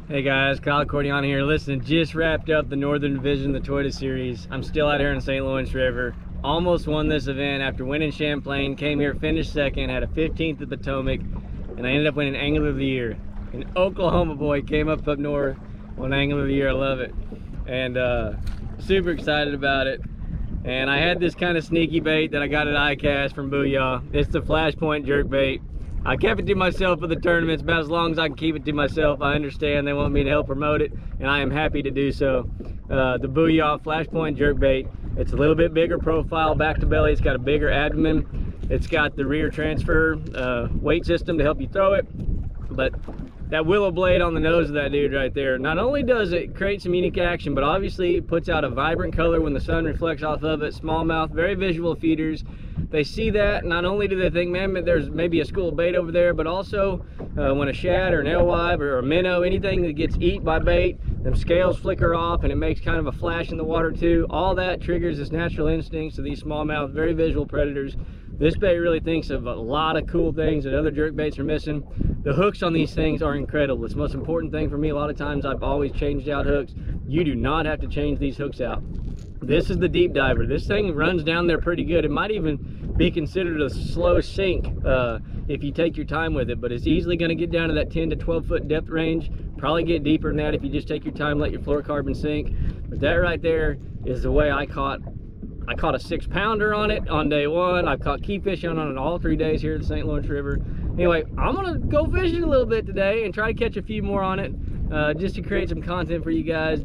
Hey guys, Kyle Cordion here. Listen, just wrapped up the Northern Division of the Toyota Series. I'm still out here in St. Lawrence River. Almost won this event after winning Champlain. Came here, finished second, had a 15th at Potomac, and I ended up winning Angler of the Year. An Oklahoma boy came up north, won Angler of the Year. I love it, and super excited about it. And I had this kind of sneaky bait that I got at ICAST from Booyah. It's the Flashpoint Jerkbait. I kept it to myself for the tournaments, about as long as I can keep it to myself. I understand they want me to help promote it, and I am happy to do so. The Booyah Flashpoint Jerkbait. It's a little bit bigger profile, back to belly. It's got a bigger abdomen. It's got the rear transfer weight system to help you throw it. But that willow blade on the nose of that dude right there, not only does it create some unique action, but obviously it puts out a vibrant color when the sun reflects off of it. Smallmouth, very visual feeders. They see that, not only do they think, man, there's maybe a school of bait over there, but also when a shad or an alewife or a minnow, anything that gets eat by bait, them scales flicker off and it makes kind of a flash in the water too. All that triggers this natural instincts of these smallmouth, very visual predators. This bait really thinks of a lot of cool things that other jerkbaits are missing. The hooks on these things are incredible. It's the most important thing for me. A lot of times I've always changed out hooks. You do not have to change these hooks out. This is the deep diver. This thing runs down there pretty good. It might even be considered a slow sink if you take your time with it, but it's easily going to get down to that 10 to 12 foot depth range. Probably get deeper than that if you just take your time, let your fluorocarbon sink. But that right there is the way I caught a 6-pounder on it on day one. I've caught key fishing on it all 3 days here at the St. Lawrence River. Anyway, I'm gonna go fishing a little bit today and try to catch a few more on it, just to create some content for you guys,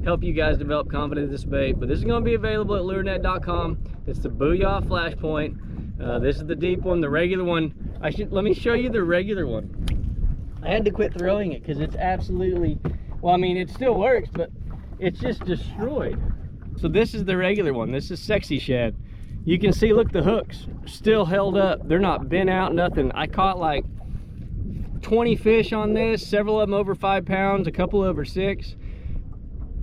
help you guys develop confidence in this bait. But this is gonna be available at lurenet.com. It's the Booyah Flashpoint. This is the deep one. The regular one, let me show you the regular one. I had to quit throwing it because it's absolutely, well, I mean, it still works, but it's just destroyed. So this is the regular one. This is Sexy Shad. You can see, look, the hooks still held up. They're not bent out, nothing. I caught like 20 fish on this, several of them over 5 pounds, a couple over 6.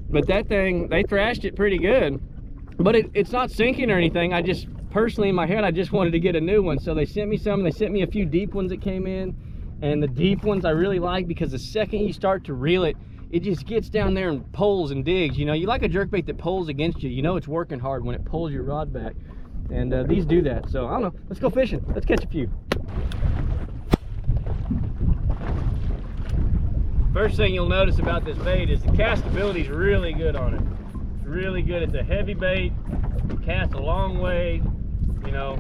But that thing, they thrashed it pretty good. But it's not sinking or anything. I just, personally in my head, I just wanted to get a new one. So they sent me some, they sent me a few deep ones that came in. And the deep ones I really like because the second you start to reel it, it just gets down there and pulls and digs. You know, you like a jerkbait that pulls against you. You know it's working hard when it pulls your rod back. And these do that. So I don't know, let's go fishing. Let's catch a few. First thing you'll notice about this bait is the castability is really good on it. It's really good. It's a heavy bait. It casts a long way. You know,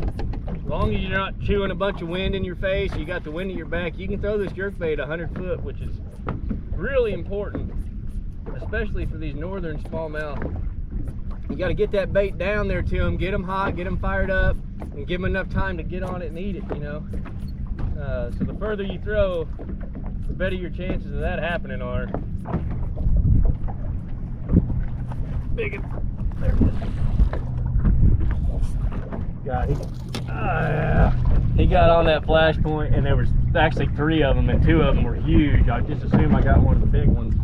as long as you're not chewing a bunch of wind in your face, you got the wind at your back, you can throw this jerkbait 100 foot, which is really important, especially for these northern smallmouth. You got to get that bait down there to them, get them hot, get them fired up, and give them enough time to get on it and eat it, you know. So the further you throw, the better your chances of that happening are. Big, there it is. He got on that flash point, and there was actually 3 of them, and 2 of them were huge. I just assume I got one of the big ones.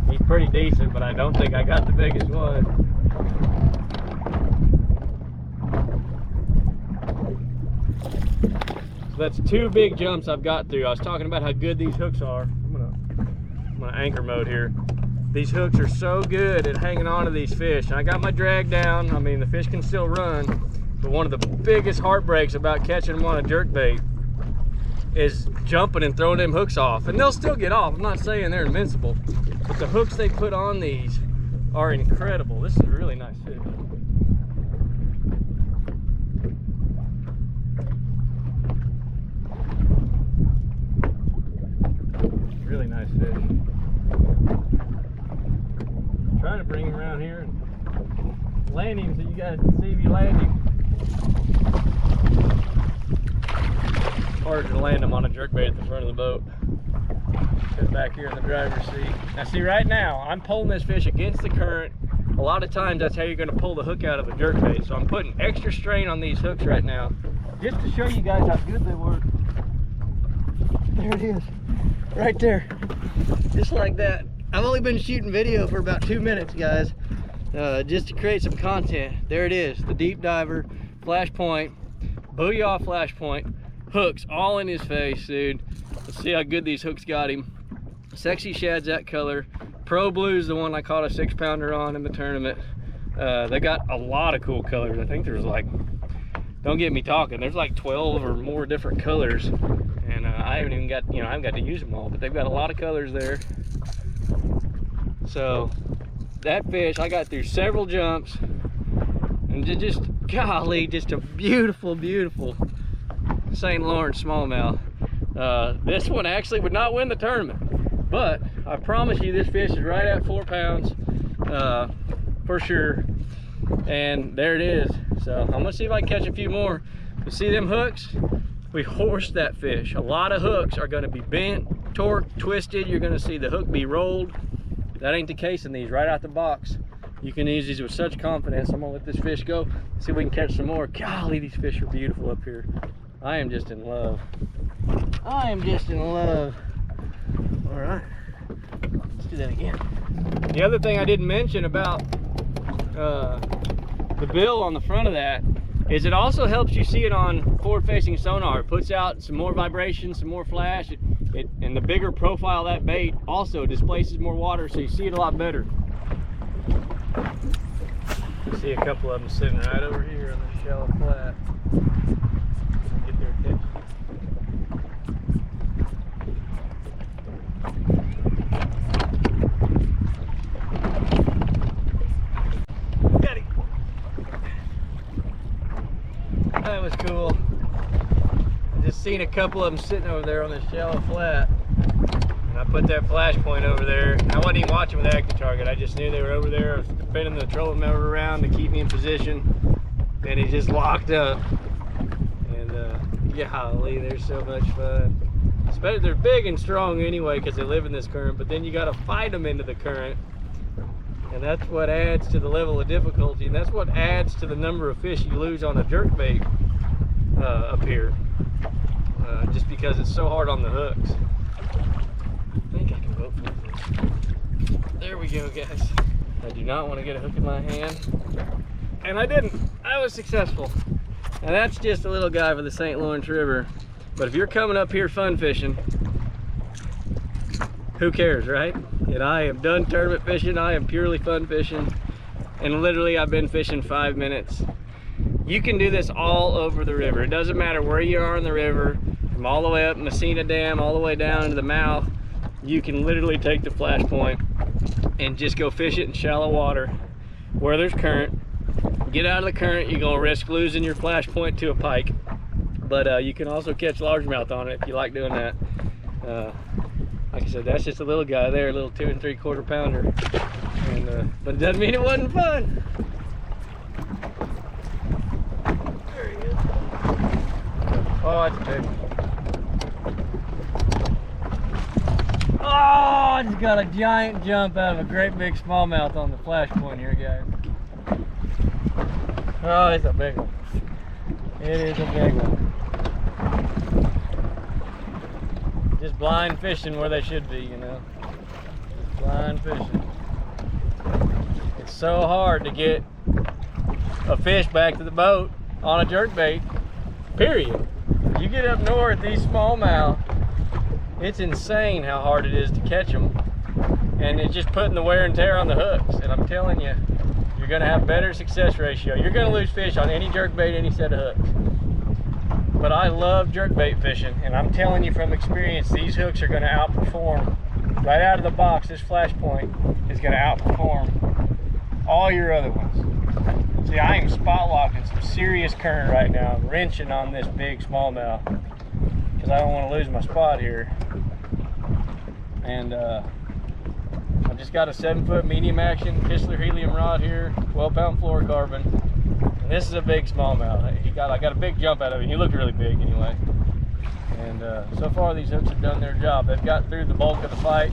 He's pretty decent, but I don't think I got the biggest one. So that's 2 big jumps I've got through. I was talking about how good these hooks are. I'm gonna anchor mode here. These hooks are so good at hanging on to these fish. And I got my drag down. I mean, the fish can still run, but one of the biggest heartbreaks about catching them on a jerkbait is jumping and throwing them hooks off. And they'll still get off. I'm not saying they're invincible, but the hooks they put on these are incredible. This is a really nice fish. Really nice fish. I'm trying to bring him around here and land him so you guys can see me land him. Harder to land him on a jerkbait at the front of the boat. Sit back here in the driver's seat. Now see, right now I'm pulling this fish against the current. A lot of times that's how you're going to pull the hook out of a jerkbait. So I'm putting extra strain on these hooks right now, just to show you guys how good they work. There it is, right there, just like that. I've only been shooting video for about 2 minutes, guys, just to create some content. There it is, the deep diver Flashpoint, Booyah Flashpoint, hooks all in his face, dude. Let's see how good these hooks got him. Sexy shad's that color. Pro Blue's the one I caught a 6-pounder on in the tournament. They got a lot of cool colors. I think there's like, don't get me talking, there's like 12 or more different colors. And I haven't even got, I haven't got to use them all, but they've got a lot of colors there. So that fish, I got through several jumps and just, golly, just a beautiful, beautiful St. Lawrence smallmouth. This one actually would not win the tournament, but I promise you this fish is right at 4 pounds for sure. And there it is. So I'm gonna see if I can catch a few more. You see them hooks? We horsed that fish. A lot of hooks are gonna be bent, torqued, twisted. You're gonna see the hook be rolled. That ain't the case in these. Right out the box, you can use these with such confidence. I'm gonna let this fish go, see if we can catch some more. Golly, these fish are beautiful up here. I am just in love. I am just in love. All right, let's do that again. The other thing I didn't mention about the bill on the front of that is it also helps you see it on forward facing sonar. It puts out some more vibration, some more flash. And the bigger profile of that bait also displaces more water, so you see it a lot better. You see a couple of them sitting right over here on the shallow flat. Get their attention. Got him. That was cool. I just seen a couple of them sitting over there on this shallow flat. And I put that flash point over there. I wasn't even watching with the active target. I just knew they were over there. I was spinning the trolling motor around to keep me in position. And he just locked up. And golly, they're so much fun. Especially, they're big and strong anyway because they live in this current, but then you got to fight them into the current. And that's what adds to the level of difficulty. And that's what adds to the number of fish you lose on a jerkbait up here. Just because it's so hard on the hooks. I think I can go for this. There we go, guys. I do not want to get a hook in my hand. And I didn't. I was successful. And that's just a little guy for the St. Lawrence River. But if you're coming up here fun fishing, who cares, right? And I am done tournament fishing. I am purely fun fishing. And literally I've been fishing 5 minutes. You can do this all over the river. It doesn't matter where you are in the river, from all the way up Messina Dam, all the way down to the mouth. You can literally take the flash point and just go fish it in shallow water where there's current. Get out of the current, you're gonna risk losing your flash point to a pike. But you can also catch largemouth on it if you like doing that. Like I said, that's just a little guy there, a little 2 3/4 pounder. And, but it doesn't mean it wasn't fun. There he is. Oh, that's big. Oh, I just got a giant jump out of a great big smallmouth on the flash point here, guys. Oh, it's a big one. It is a big one. Just blind fishing where they should be, you know. Just blind fishing. It's so hard to get a fish back to the boat on a jerkbait, period. You get up north, these smallmouth, it's insane how hard it is to catch them. And it's just putting the wear and tear on the hooks. And I'm telling you, you're gonna have better success ratio. You're gonna lose fish on any jerkbait, any set of hooks. But I love jerkbait fishing, and I'm telling you from experience, these hooks are gonna outperform. Right out of the box, this flash point is gonna outperform all your other ones. See, I am spot locking some serious current right now. I'm wrenching on this big smallmouth because I don't want to lose my spot here. And I've just got a 7-foot medium action Kistler helium rod here, 12-pound fluorocarbon. And this is a big smallmouth. I got a big jump out of it. He looked really big anyway. And so far these hooks have done their job. They've got through the bulk of the fight.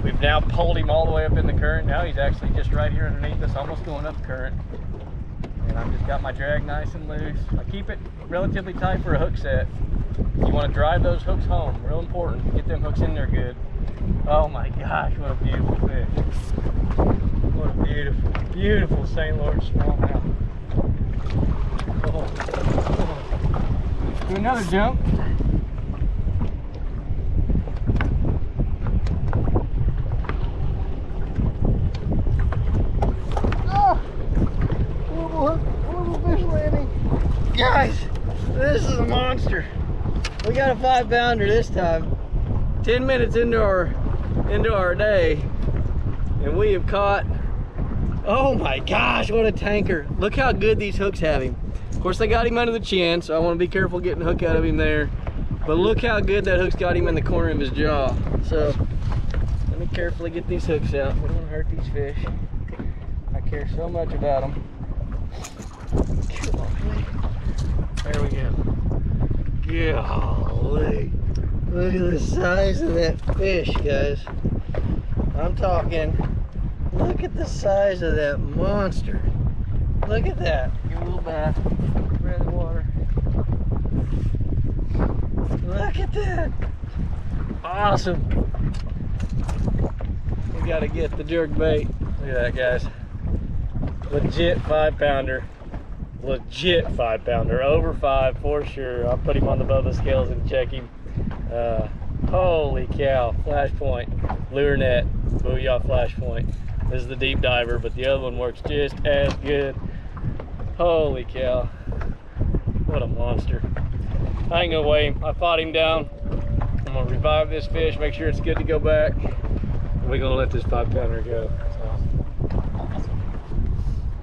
We've now pulled him all the way up in the current. Now he's actually just right here underneath us, almost going up current. And I've just got my drag nice and loose. I keep it relatively tight for a hook set. You want to drive those hooks home, real important. Get them hooks in there good. Oh my gosh, what a beautiful fish. What a beautiful, beautiful St. Lawrence smallmouth. Oh. Do another jump. monster. We got a 5-pounder this time. 10 minutes into our day, and we have caught, oh my gosh, what a tanker. Look how good these hooks have him. Of course, they got him under the chin, so I want to be careful getting a hook out of him there. But look how good that hook's got him in the corner of his jaw. So let me carefully get these hooks out. We don't want to hurt these fish. I care so much about them. There we go. Golly. Look at the size of that fish, guys. I'm talking, look at the size of that monster. Look at that. Give a little bath. Right in the water. Look at that. Awesome. We gotta get the jerk bait. Look at that, guys. Legit 5-pounder. Legit 5-pounder. Over 5 for sure. I'll put him on the Bubba scales and check him. Holy cow. Flash point. Lure net. Booyah flash point. This is the deep diver, but the other one works just as good. Holy cow. What a monster. I ain't gonna weigh him. I fought him down. I'm gonna revive this fish, make sure it's good to go back. We're gonna let this 5-pounder go.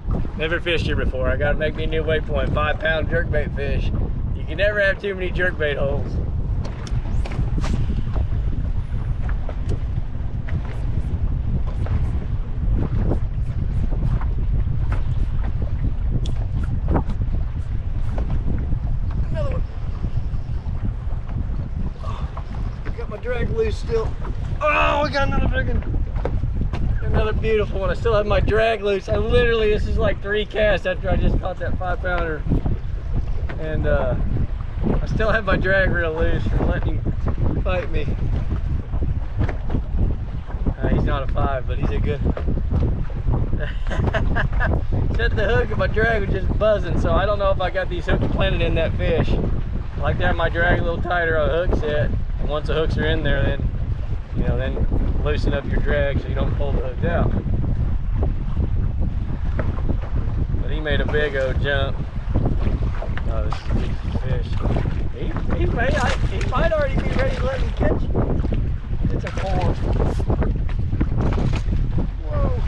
So. Never fished here before. I gotta make me a new waypoint. 5-pound jerkbait fish. You can never have too many jerkbait holes. Drag loose still. Oh, we got another big one. Another beautiful one. I still have my drag loose. I literally, this is like 3 casts after I just caught that 5-pounder. And I still have my drag reel loose for letting him fight me. He's not a 5, but he's a good set the hook and my drag was just buzzing, so I don't know if I got these hooks planted in that fish. I like to have my drag a little tighter on a hook set. Once the hooks are in there, then you know, then loosen up your drag so you don't pull the hook out. But he made a big old jump. Oh, this is a decent fish. He might already be ready to let me catch him. It's a 4. Whoa.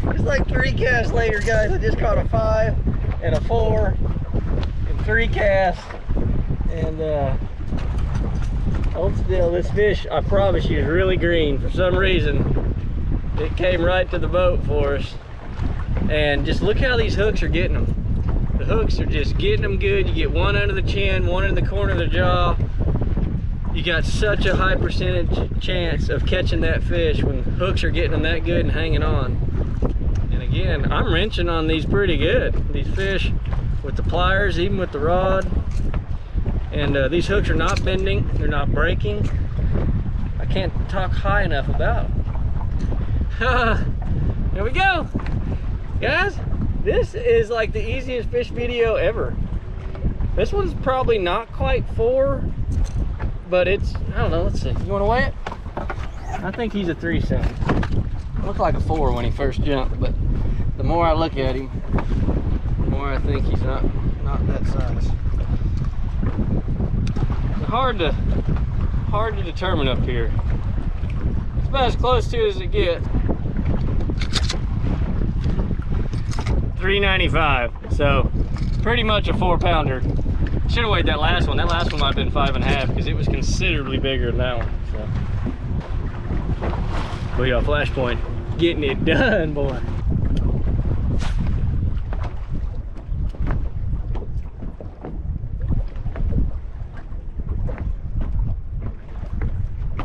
It's like 3 casts later, guys. I just caught a 5 and a 4 and 3 casts, and hold still. This fish, I promise you, is really green. For some reason, it came right to the boat for us. And just look how these hooks are getting them. The hooks are just getting them good. You get one under the chin, one in the corner of the jaw. You got such a high percentage chance of catching that fish when hooks are getting them that good and hanging on. And again, I'm wrenching on these pretty good. These fish with the pliers, even with the rod. And these hooks are not bending, they're not breaking. I can't talk high enough about them. There we go. Guys, this is like the easiest fish video ever. This one's probably not quite 4, but it's, I don't know, let's see. You want to weigh it? I think he's a 3 something. Looked like a 4 when he first jumped, but the more I look at him, the more I think he's not that size. It's hard to determine up here. It's about as close to it as it gets. 395, so pretty much a 4-pounder. Should have weighed that last one. That last one might have been 5.5 because it was considerably bigger than that one. So, Booyah flash point, getting it done, boy.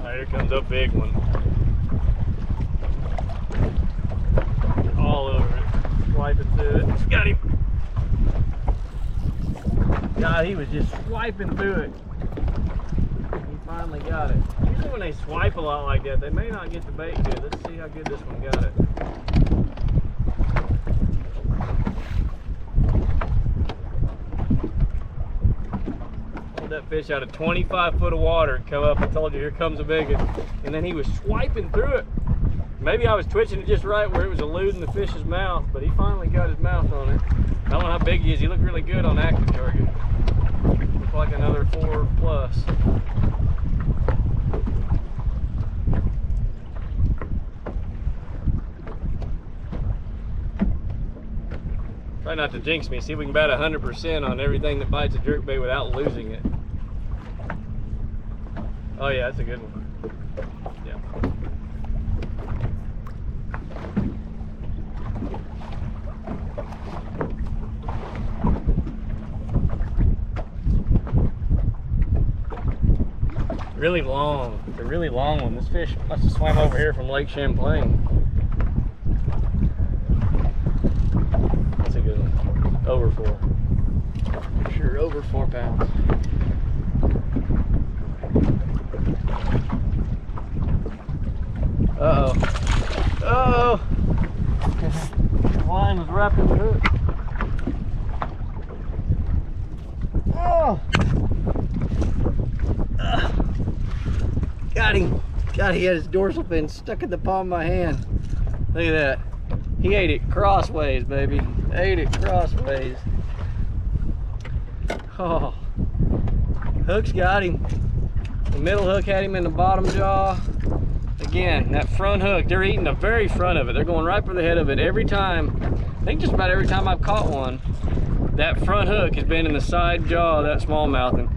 Here comes a big one. All over it, swiping through it. Got him. God, he was just swiping through it. He finally got it. Usually when they swipe a lot like that, they may not get the bait good. Let's see how good this one got it. Pulled that fish out of 25 foot of water and come up and told you, here comes a big one. And then he was swiping through it. Maybe I was twitching it just right where it was eluding the fish's mouth, but he finally got his mouth on it. I don't know how big he is. He looked really good on active target. Looked like another 4 plus. Try not to jinx me. See if we can bat 100% on everything that bites a jerkbait without losing it. Oh yeah, that's a good one. Yeah. Really long. It's a really long one. This fish must have swam over here from Lake Champlain. That's a good one. Over 4. For sure, over 4 pounds. Uh-oh. Uh-oh. The line was wrapped in the hook. Oh! Got him. God, he had his dorsal fin stuck in the palm of my hand. Look at that. He ate it crossways, baby. Ate it crossways. Oh. Hook's got him. The middle hook had him in the bottom jaw. Again, that front hook, they're eating the very front of it. They're going right for the head of it every time. I think just about every time I've caught one, that front hook has been in the side jaw of that smallmouth. And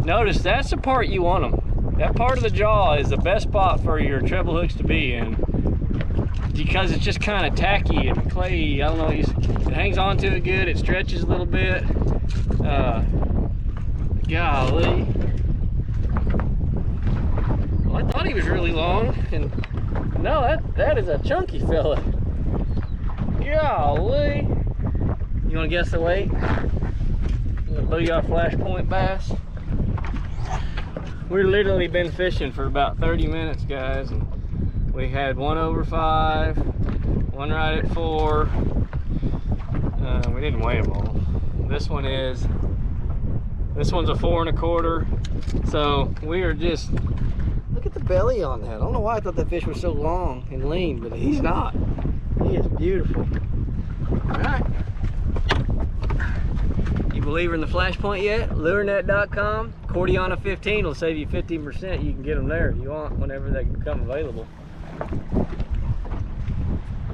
notice that's the part you want them. That part of the jaw is the best spot for your treble hooks to be in, because it's just kind of tacky and clayey. I don't know, it hangs onto it good, it stretches a little bit. Golly. Well, I thought he was really long, and no, that is a chunky fella. Golly. You want to guess the weight? A Booyah flash point bass. We've literally been fishing for about 30 minutes, guys, and we had 1 over 5, one right at 4. We didn't weigh them all. This one's a 4 1/4. So we are just, look at the belly on that. I don't know why I thought that fish was so long and lean, but he's not. He is beautiful. All right. You believer in the flash point yet? Lurenet.com. Cordiana 15 will save you 15%. You can get them there if you want, whenever they become available.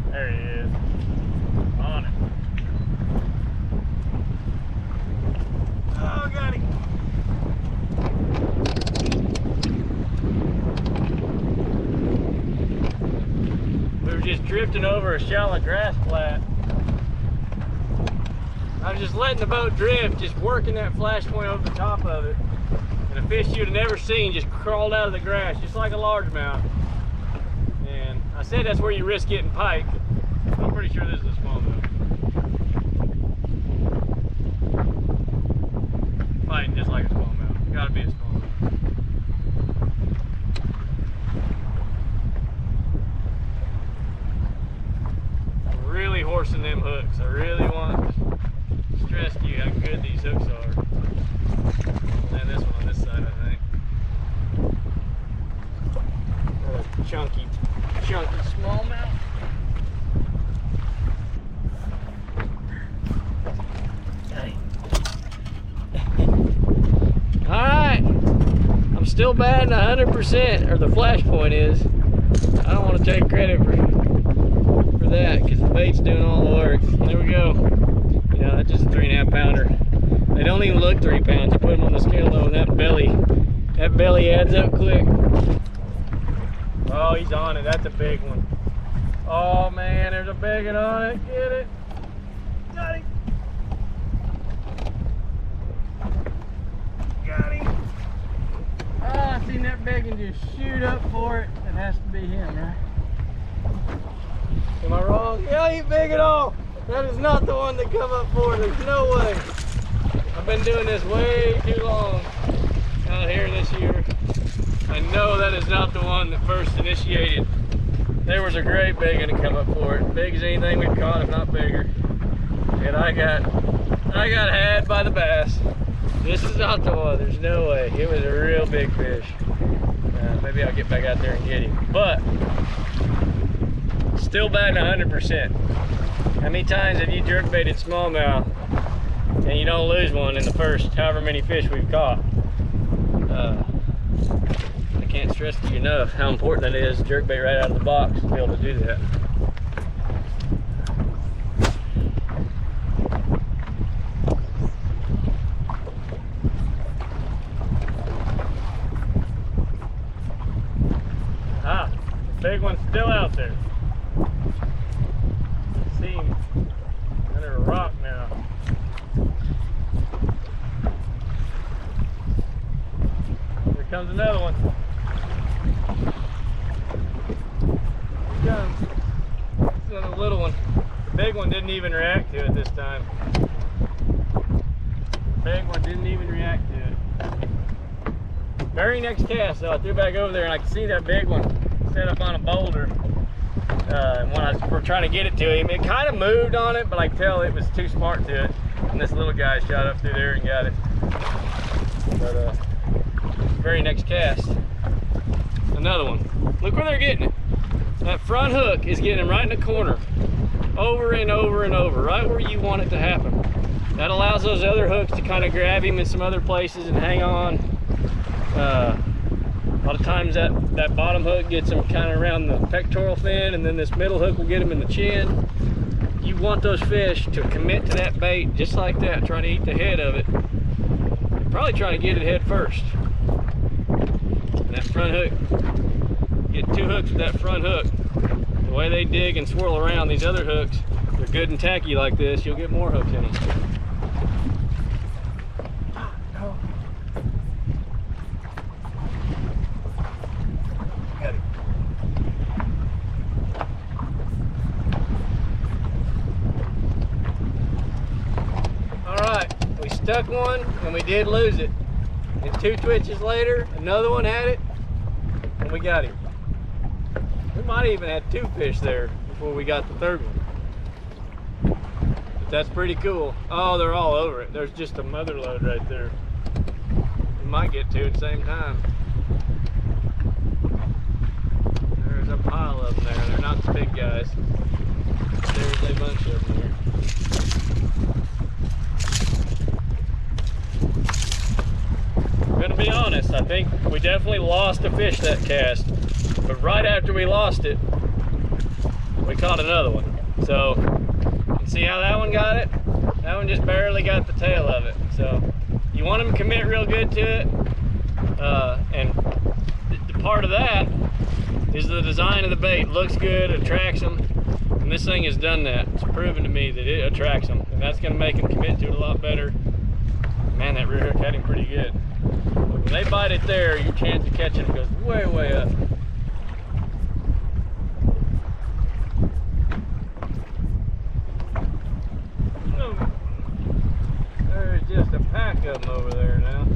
There he is. On it. Oh, got him. We were just drifting over a shallow grass flat. I was just letting the boat drift, just working that flash point over the top of it. And a fish you'd have never seen just crawled out of the grass, just like a largemouth. And I said that's where you risk getting pike. I'm pretty sure this is a smallmouth. Fighting just like a smallmouth. Gotta be a smallmouth. I'm really horsing them hooks. I really want to stress to you how good these hooks are. And this one on this side, I think. Chunky smallmouth. Alright. I'm still batting 100%, or the flash point is. I don't want to take credit for that, because the bait's doing all the work. There we go. You know, that's just a 3.5 pounder. They don't even look 3 pounds. You put them on the scale though, and that belly adds up quick. Oh, he's on it. That's a big one. Oh man, there's a big one on it. Get it. Got him. Got him. Ah, I seen that big one just shoot up for it. It has to be him, right? Am I wrong? Yeah, he ain't big at all. That is not the one that come up for it. There's no way. I've been doing this way too long out here this year. I know that is not the one that first initiated. There was a great big one to come up for it. Big as anything we've caught, if not bigger. And I got had by the bass. This is not the one. There's no way. It was a real big fish. Maybe I'll get back out there and get him. But Still batting 100%. How many times have you jerkbaited smallmouth and you don't lose one in the first however many fish we've caught? I can't stress to you enough how important it is to jerkbait right out of the box to be able to do that. Ah, the big one's still out there. I see him under a rock now. Here comes another one. Here comes. This is a little one. The big one didn't even react to it this time. The big one didn't even react to it. Very next cast, though, I threw back over there and I could see that big one set up on a boulder. And when we're trying to get it to him, it kind of moved on it, but I could tell it was too smart to it. And this little guy shot up through there and got it. But very next cast, another one. Look where they're getting it. That front hook is getting him right in the corner, over and over and over, right where you want it to happen. That allows those other hooks to kind of grab him in some other places and hang on. A lot of times that bottom hook gets him kind of around the pectoral fin, and then this middle hook will get him in the chin. You want those fish to commit to that bait just like that, try to eat the head of it. Probably try to get it head first. And that front hook, get two hooks with that front hook. The way they dig and swirl around these other hooks, they're good and tacky like this, you'll get more hooks in them. Stuck one and we did lose it, and 2 twitches later another one had it and we got him. We might even have 2 fish there before we got the third one, but that's pretty cool. Oh, they're all over it. There's just a mother load right there. We might get 2 at the same time. There's a pile of them there. They're not the big guys. There's a bunch of them there. I'm gonna be honest, I think we definitely lost a fish that cast, but right after we lost it, we caught another one. So, you can see how that one got it? That one just barely got the tail of it. So, you want them to commit real good to it, and the part of that is the design of the bait. Looks good, attracts them, and this thing has done that. It's proven to me that it attracts them, and that's gonna make them commit to it a lot better. Man, that rear hook had him pretty good. When they bite it there, your chance of catching them goes way, way up. There's just a pack of them over there now.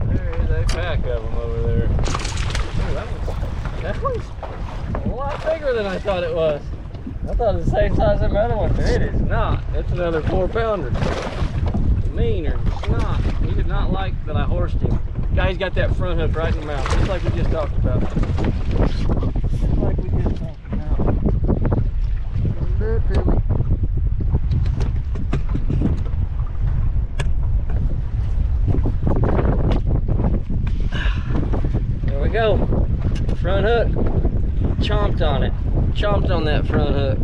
There is a pack of them over there. Ooh, that one's a lot bigger than I thought it was. I thought it was the same size as the other one, but it is not. It's another 4-pounder. Meaner, snot. He did not like that I horsed him. Guy's got that front hook right in the mouth, just like we just talked about. Just like we just talked about. Don't do it to me. There we go. Front hook. Chomped on it. Chomped on that front hook.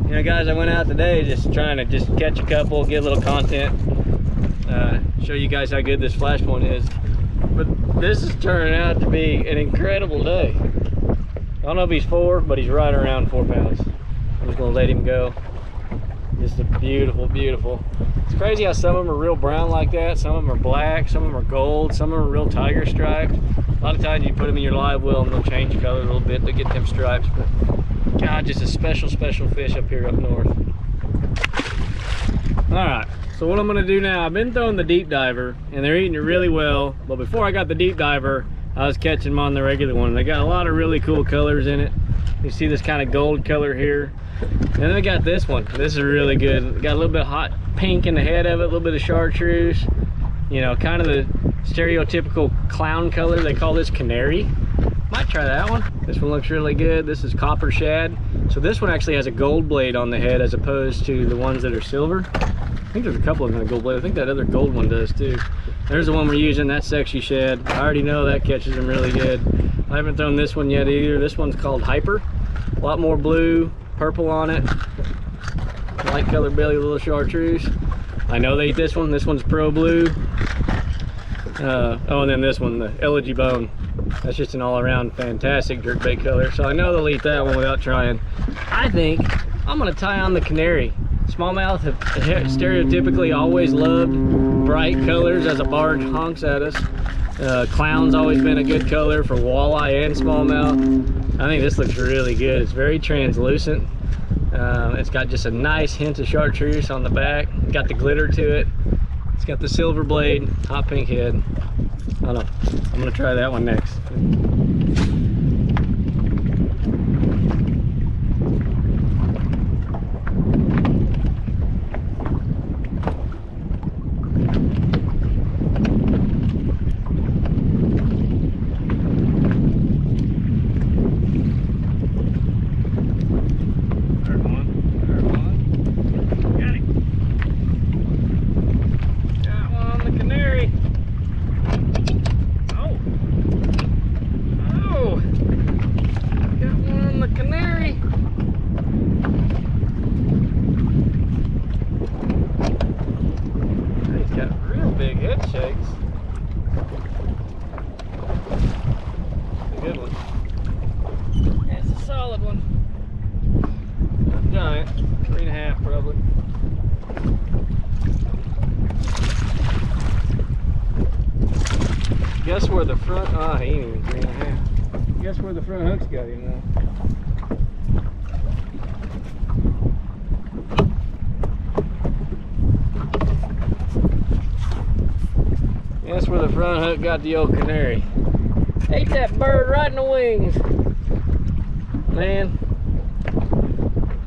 You know, guys, I went out today just trying to catch a couple, get a little content, show you guys how good this flash point is. But this is turning out to be an incredible day. I don't know if he's 4, but he's right around 4 pounds. I'm just gonna let him go. Just a beautiful, beautiful. It's crazy how some of them are real brown like that, some of them are black, some of them are gold, some of them are real tiger striped. A lot of times you put them in your live well and they'll change color a little bit to get them stripes, but God, just a special, special fish up here up north. All right, so what I'm gonna do now, I've been throwing the deep diver and they're eating it really well, but before I got the deep diver, I was catching them on the regular one. They got a lot of really cool colors in it. You see this kind of gold color here. And then we got this one. This is really good. Got a little bit of hot pink in the head of it, a little bit of chartreuse. You know, kind of the stereotypical clown color. They call this canary. Might try that one. This one looks really good. This is copper shad. So this one actually has a gold blade on the head as opposed to the ones that are silver. I think there's a couple of them in a gold blade. I think that other gold one does too. There's the one we're using, that sexy shad. I already know that catches them really good. I haven't thrown this one yet either. This one's called Hyper. A lot more blue, purple on it. Light color belly with a little chartreuse. I know they eat this one. This one's Pro Blue. Oh, and then this one, the Elegy Bone. That's just an all-around fantastic jerkbait color. So I know they'll eat that one without trying. I think I'm gonna tie on the canary. Smallmouth have stereotypically always loved bright colors as a barge honks at us. Clown's always been a good color for walleye and smallmouth. I think this looks really good. It's very translucent. It's got just a nice hint of chartreuse on the back. Got the glitter to it. It's got the silver blade, hot pink head. I don't know. I'm gonna try that one next. Guess where the front, he ain't even 3.5. Guess where the front hook's got him now. Guess where the front hook got the old canary. Ate that bird right in the wings. Man,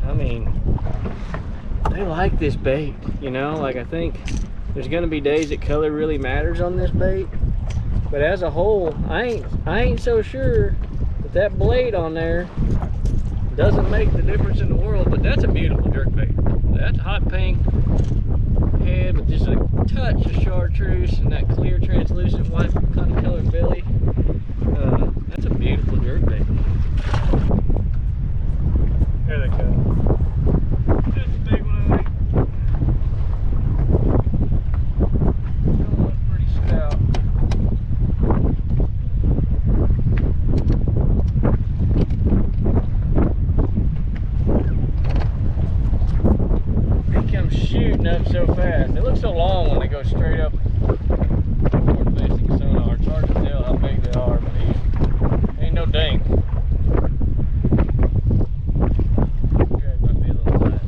I mean, they like this bait, you know? Like, I think there's gonna be days that color really matters on this bait. But as a whole, I ain't so sure that that blade on there doesn't make the difference in the world. But that's a beautiful jerkbait. That hot pink head with just a touch of chartreuse and that clear translucent white kind of colored belly. That's a beautiful jerkbait. There they go. That's a big one. Pretty stout. Shooting up so fast. They look so long when they go straight up. Forward Facing Sonar. It's hard to tell how big they are, but ain't no dink. Okay, might be a little light.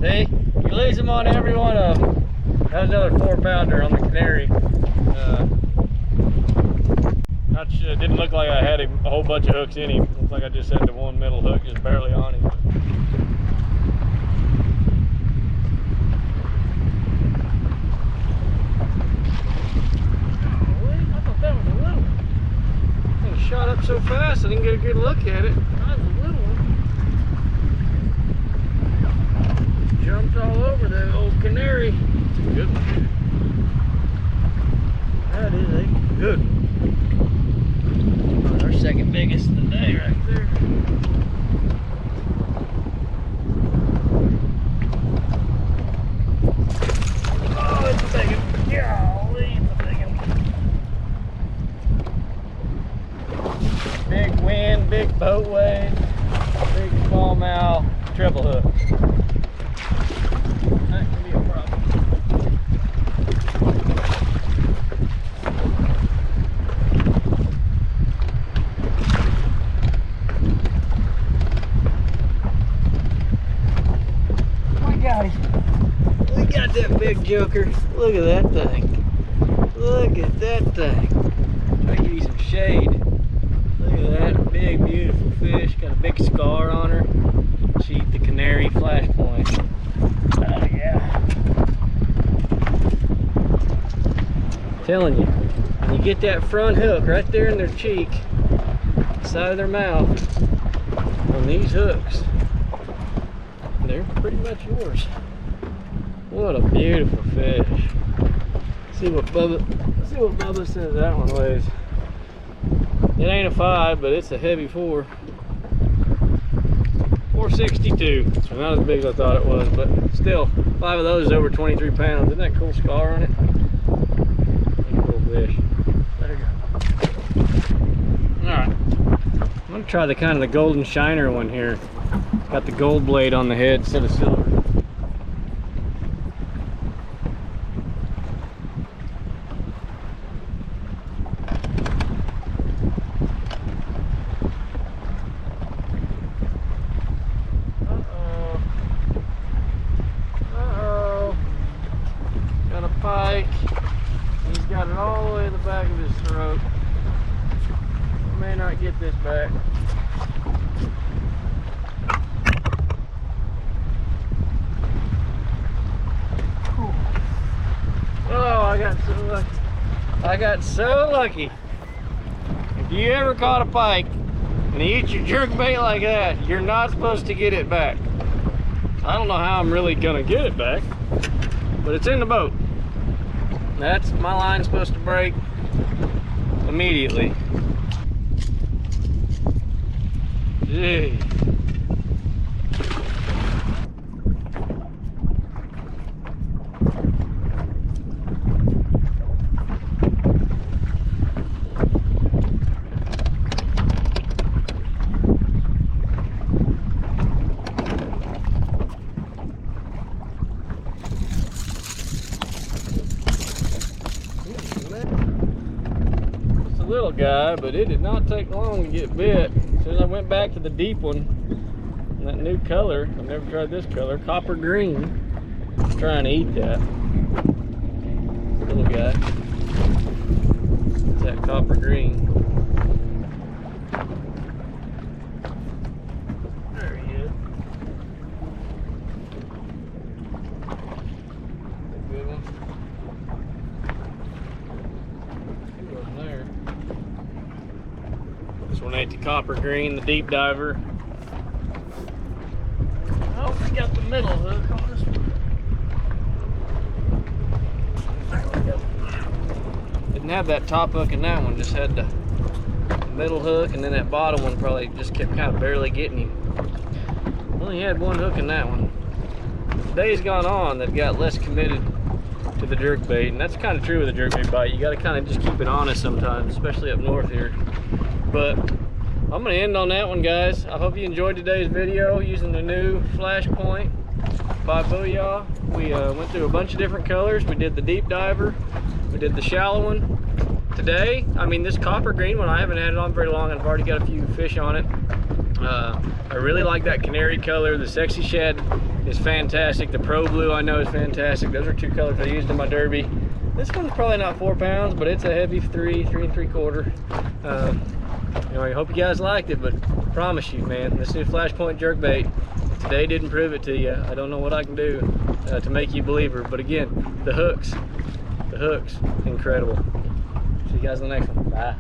See? You lose them on every one of them. That was another 4-pounder on the canary. It didn't look like I had a whole bunch of hooks in him. Looks like I just had the one middle hook just barely on him. Oh, I thought that was a little one. Thing shot up so fast I didn't get a good look at it. That was a little one. Jumped all over the old canary. It's a good one. That is a good one. Our second biggest of the day right there. Oh, it's a big one. Golly, it's a big one. Big wind, big boat wave, big smallmouth, treble hook. That can be a problem. We got that big joker. Look at that thing. Look at that thing. Try to give you some shade. Look at that big, beautiful fish. Got a big scar on her. She eat the canary flash point. Oh yeah. I'm telling you, when you get that front hook right there in their cheek, side of their mouth, on these hooks, they're pretty much yours. What a beautiful fish. See what Bubba says that one weighs. It ain't a 5, but it's a heavy 4. 462. So not as big as I thought it was, but still, 5 of those is over 23 pounds. Isn't that cool scar on it? That's a cool fish. There you go. Alright. I'm gonna try the kind of the golden shiner one here. Got the gold blade on the head instead of silver. Pike. He's got it all the way in the back of his throat. I may not get this back. Oh, I got so lucky. I got so lucky. If you ever caught a pike and he eats your jerkbait like that, you're not supposed to get it back. I don't know how I'm really gonna get it back, but it's in the boat. That's my line's supposed to break immediately. Jeez. Little guy, but it did not take long to get bit. As soon as I went back to the deep one, that new color, I've never tried this color, copper green. I'm trying to eat that. Little guy. It's that copper green. There he is. That's a good one. This one ate the copper green, the deep diver. Oh, we got the middle hook on this one. There we go. Didn't have that top hook in that one, just had the middle hook, and then that bottom one probably just kept kind of barely getting him. Only had one hook in that one. As days gone on, they've got less committed to the jerkbait, and that's kind of true with a jerkbait bite. You got to kind of just keep it honest sometimes, especially up north here. But I'm going to end on that one, guys. I hope you enjoyed today's video using the new flash point by Booyah. We went through a bunch of different colors. We did the deep diver, we did the shallow one. Today, I mean, this copper green one, I haven't had it on very long, and I've already got a few fish on it. I really like that canary color. The sexy shed is fantastic. The pro blue I know is fantastic. Those are 2 colors I used in my derby. This one's probably not 4 pounds, but it's a heavy 3 3/4. Anyway, I hope you guys liked it, but I promise you, man, this new flash point jerkbait, today didn't prove it to you. I don't know what I can do to make you a believer, but again, the hooks, incredible. See you guys in the next one. Bye.